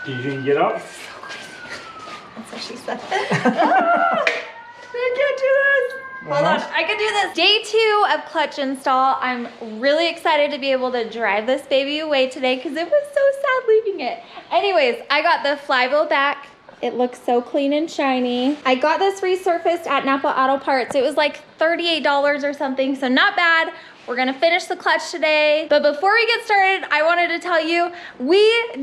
Can you get up? That's what she said. I can't do this. Hold on, I can do this. Day 2 of clutch install. I'm really excited to be able to drive this baby away today because it was so sad leaving it. Anyways, I got the flywheel back. It looks so clean and shiny. I got this resurfaced at Napa Auto Parts. It was like $38 or something, so not bad. We're gonna finish the clutch today. But before we get started, I wanted to tell you, we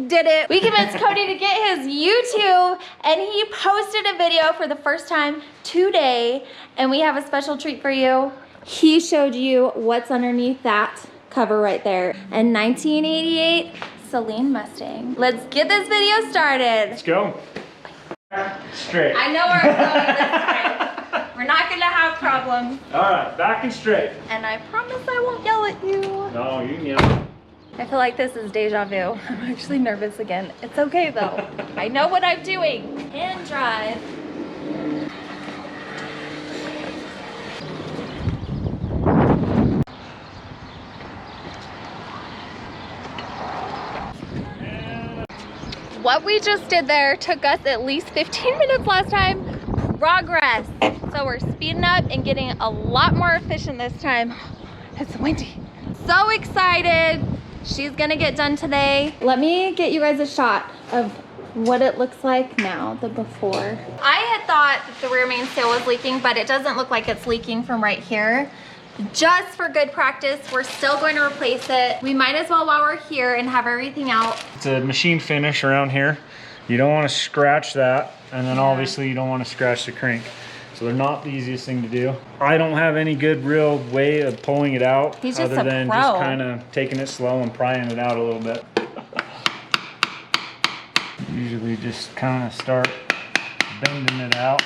did it. We convinced Cody to get his YouTube, and he posted a video for the first time today, and we have a special treat for you. He showed you what's underneath that cover right there. A 1988 Celine Mustang. Let's get this video started. Let's go. Straight. I know where we're going this time. We're not gonna have problems. All right, back and straight. And I promise I won't yell at you. No, you can yell. I feel like this is deja vu. I'm actually nervous again. It's okay though. I know what I'm doing. And drive. What we just did there took us at least 15 minutes last time. Progress. So we're speeding up and getting a lot more efficient this time. It's windy. So excited. She's gonna get done today. Let me get you guys a shot of what it looks like now, the before. I had thought that the rear mainsail was leaking, but it doesn't look like it's leaking from right here. Just for good practice, we're still going to replace it. We might as well while we're here and have everything out. It's a machine finish around here. You don't want to scratch that, and then obviously you don't want to scratch the crank. So they're not the easiest thing to do. I don't have any good real way of pulling it out other than just kind of taking it slow and prying it out a little bit. Usually just kind of start bending it out.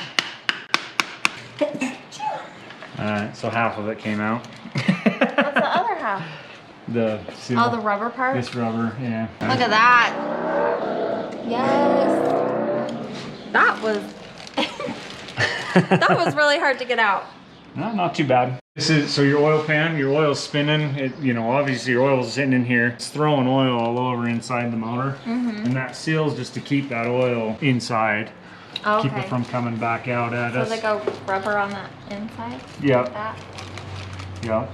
Alright, so half of it came out. What's the other half? The seal. Oh, the rubber part? This rubber, yeah. Look at that. Yes. That was that was really hard to get out. No, not too bad. This is, so your oil pan, your oil's spinning. It, you know, obviously your oil's sitting in here. It's throwing oil all over inside the motor. And that seal's just to keep that oil inside. Okay. Keep it from coming back out at us. So like a rubber on the inside? Yeah. Like that? Yeah.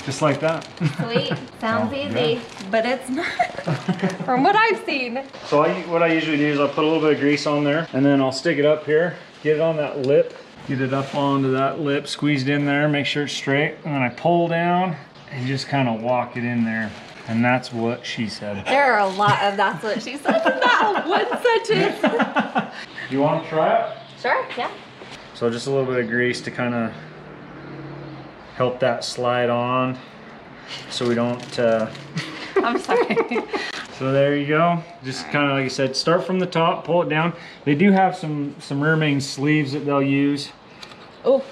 Just like that. Sweet. Sounds easy, good. but it's not from what I've seen. So what I usually do is I'll put a little bit of grease on there, and then I'll stick it up here, get it on that lip, get it up onto that lip, squeezed in there, make sure it's straight, and then I pull down and just kind of walk it in there. And that's what she said. There are a lot of that's what she said in that one sentence. You want to try it? Sure, yeah. So just a little bit of grease to kind of help that slide on so we don't I'm sorry. So there you go. Just kind of like I said, start from the top, pull it down. They do have some rear main sleeves that they'll use. Oh.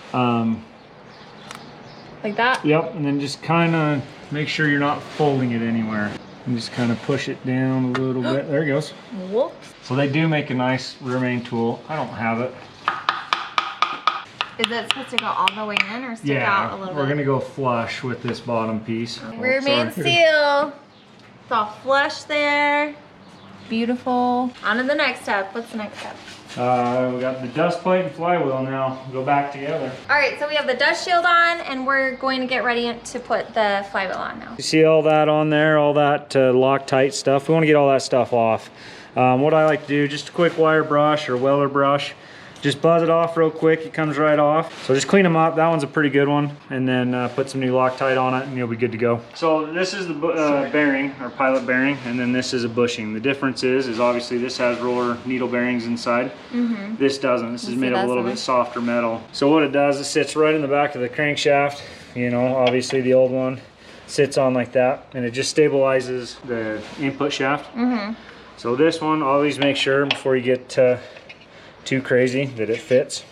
Like that? Yep, and then just kind of make sure you're not folding it anywhere. And just kind of push it down a little bit. There it goes. Whoops. So they do make a nice rear main tool. I don't have it. Is it supposed to go all the way in or stick out a little bit? Yeah, we're gonna go flush with this bottom piece. Rear main seal. It's all flush there. Beautiful. On to the next step. What's the next step? We got the dust plate and flywheel now. Go back together. All right, so we have the dust shield on, and we're going to get ready to put the flywheel on now. You see all that on there, all that Loctite stuff. We want to get all that stuff off. What I like to do, just a quick wire brush or welder brush. Just buzz it off real quick, it comes right off. So just clean them up, that one's a pretty good one. And then put some new Loctite on it and you'll be good to go. So this is the bearing, or pilot bearing, and then this is a bushing. The difference is obviously this has roller needle bearings inside. This doesn't, this is made of a little bit softer metal. So what it does, it sits right in the back of the crankshaft. You know, obviously the old one sits on like that, and it just stabilizes the input shaft. So this one, always make sure before you get too crazy that it fits.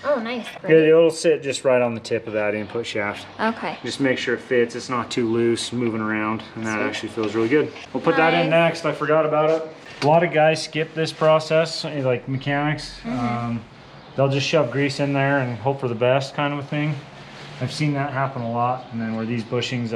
Oh, nice. Yeah, it'll sit just right on the tip of that input shaft. Okay. Just make sure it fits. It's not too loose, moving around, and that actually feels really good. We'll put that in next. I forgot about it. A lot of guys skip this process, like mechanics. They'll just shove grease in there and hope for the best, kind of a thing. I've seen that happen a lot. And then where these bushings,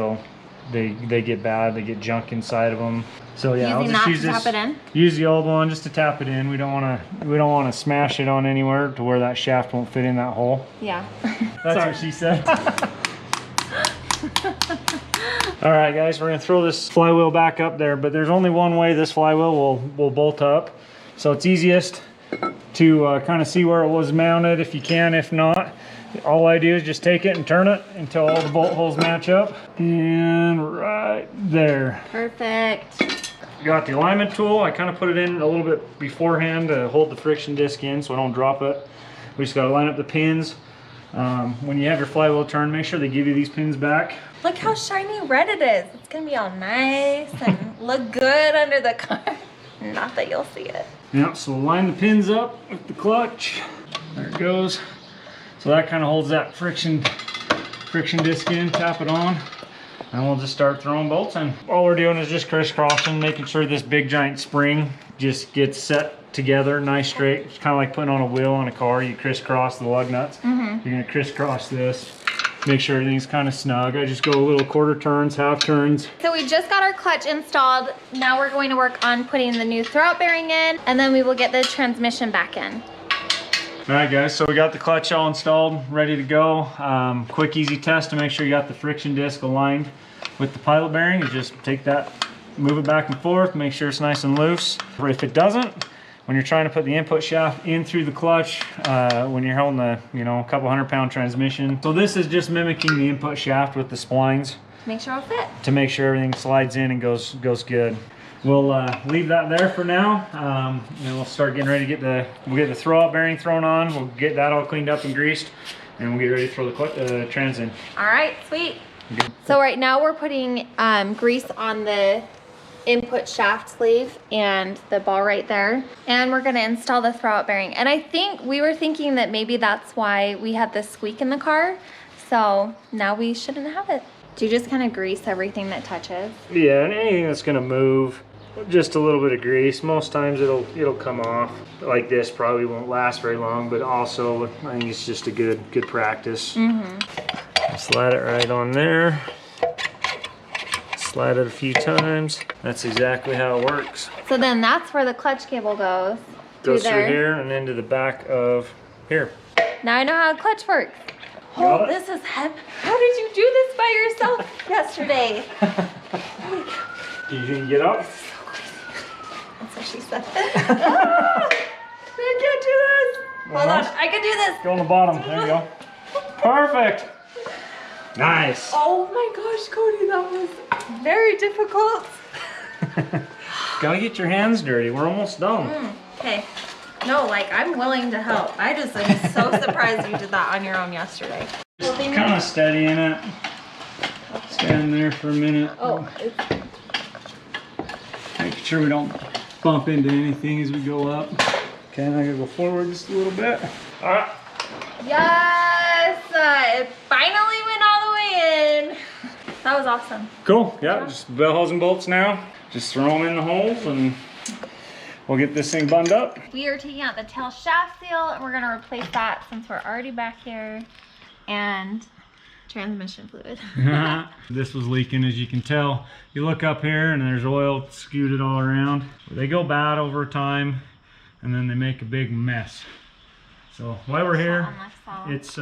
they get bad. They get junk inside of them. So yeah, Using that to tap it in? Use the old one just to tap it in. We don't want to smash it on anywhere to where that shaft won't fit in that hole. Yeah. That's what she said. All right, guys, we're gonna throw this flywheel back up there, but there's only one way this flywheel will bolt up. So it's easiest to kind of see where it was mounted if you can. If not, all I do is just take it and turn it until all the bolt holes match up. And right there. Perfect. Got the alignment tool. I kind of put it in a little bit beforehand to hold the friction disc in so I don't drop it. We just got to line up the pins. When you have your flywheel turned, make sure they give you these pins back. Look how shiny red it is. It's gonna be all nice and look good under the car. Not that you'll see it. Yep, so line the pins up with the clutch. There it goes. So that kind of holds that friction disc in, tap it on, and we'll just start throwing bolts in. All we're doing is just crisscrossing, making sure this big giant spring just gets set together nice straight. It's kind of like putting on a wheel on a car. You crisscross the lug nuts. You're gonna crisscross this. Make sure everything's kind of snug. I just go a little quarter turns, half turns. So we just got our clutch installed. Now we're going to work on putting the new throwout bearing in, and then we will get the transmission back in. All right, guys, so we got the clutch all installed, ready to go. Quick, easy test to make sure you got the friction disc aligned with the pilot bearing. You just take that, move it back and forth, make sure it's nice and loose. Or if it doesn't, when you're trying to put the input shaft in through the clutch, when you're holding a a couple 100-pound transmission. So this is just mimicking the input shaft with the splines. Make sure it'll fit. To make sure everything slides in and goes good. We'll leave that there for now, and we'll start getting ready to we'll get the throwout bearing thrown on. We'll get that all cleaned up and greased, and we'll get ready to throw the trans in. All right, sweet. Okay. So right now we're putting grease on the input shaft sleeve and the ball right there, and we're going to install the throwout bearing. And I think we were thinking that maybe that's why we had this squeak in the car, so now we shouldn't have it. Do you just kind of grease everything that touches? Yeah, and anything that's going to move, just a little bit of grease. Most times it'll come off. Like this probably won't last very long, but also I think it's just a good practice. Slide it right on there. Slide it a few times. That's exactly how it works. So then that's where the clutch cable goes. Goes through here and into the back of here. Now I know how a clutch works. Oh, this is heavy. How did you do this by yourself yesterday? You can get up? That's what she said. I can't do this. Hold on, I can do this. Go on the bottom. There you go. Perfect. Nice. Oh my gosh, Cody, that was very difficult. Gotta get your hands dirty. We're almost done. Okay. No, like, I'm willing to help. I just am so surprised you did that on your own yesterday. Just kind of steadying it. Stand there for a minute. Oh. Making sure we don't bump into anything as we go up. Okay, now I gotta go forward just a little bit. All right. Yes! It finally went all the way in. That was awesome. Cool. Yeah, just bell holes and bolts now. Just throw them in the holes and we'll get this thing bunged up. We are taking out the tail shaft seal and we're gonna replace that since we're already back here. And transmission fluid. This was leaking, as you can tell. You look up here and there's oil scooted all around. They go bad over time and then they make a big mess. So while we're here, it's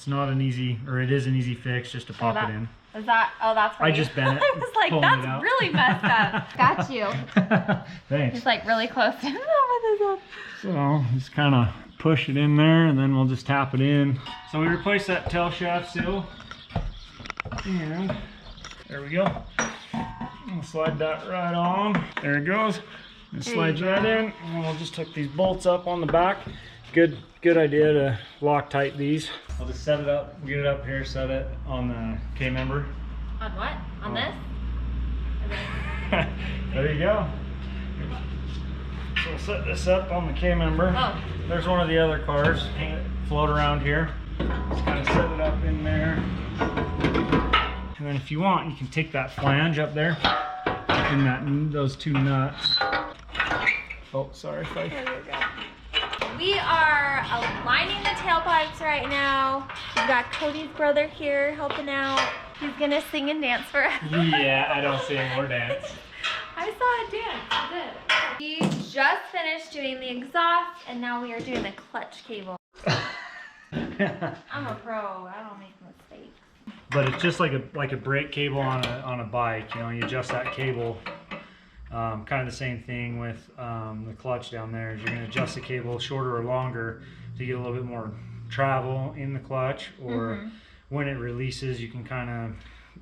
not an easy, or it is an easy fix just to pop it in. Is that, oh, that's right. I just bent it. I was like, that's really messed up. Got you. Thanks. It's like really close. So just kind of push it in there and then we'll just tap it in. So we replaced that tail shaft seal. And there we go. We'll slide that right on. There it goes. It slides right in. And we'll just hook these bolts up on the back. Good idea to Loctite these. I'll just set it up, get it up here, set it on the K-member. On what? On this? There you go. So we'll set this up on the K-member. Oh. There's one of the other cars float around here. Just kind of set it up in there. And then if you want, you can take that flange up there and those two nuts. Oh, sorry. There you go. We are aligning the tailpipes right now. We've got Cody's brother here helping out. He's gonna sing and dance for us. Yeah, I don't sing or dance. I I saw it dance. I did. We just finished doing the exhaust, and now we are doing the clutch cable. I'm a pro. I don't make mistakes. But it's just like a brake cable on a bike. You know, you adjust that cable. Kind of the same thing with the clutch down there. Is you're going to adjust the cable shorter or longer to get a little bit more travel in the clutch, or when it releases, you can kind of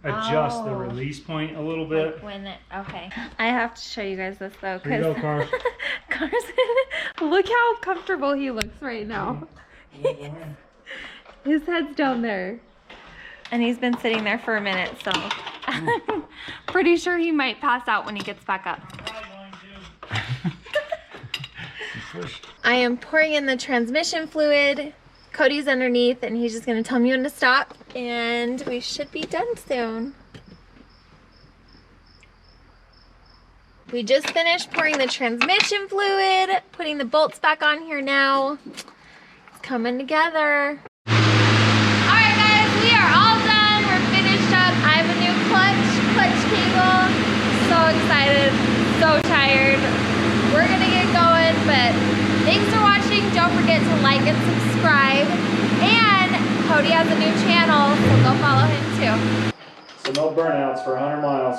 adjust the release point a little bit. Like when it, okay. I have to show you guys this though, Here you go, because Carson. look how comfortable he looks right now. His head's down there. And he's been sitting there for a minute, so I'm pretty sure he might pass out when he gets back up. I am pouring in the transmission fluid. Cody's underneath, and he's just gonna tell me when to stop, and we should be done soon. We just finished pouring the transmission fluid, putting the bolts back on here now. It's coming together. Alright guys, we are all done. We're finished up. I have a new clutch cable. So excited, so tired. We're gonna get going, but thanks for watching. Don't forget to like and subscribe. And Cody has a new channel, so go follow him too. So no burnouts for 100 miles.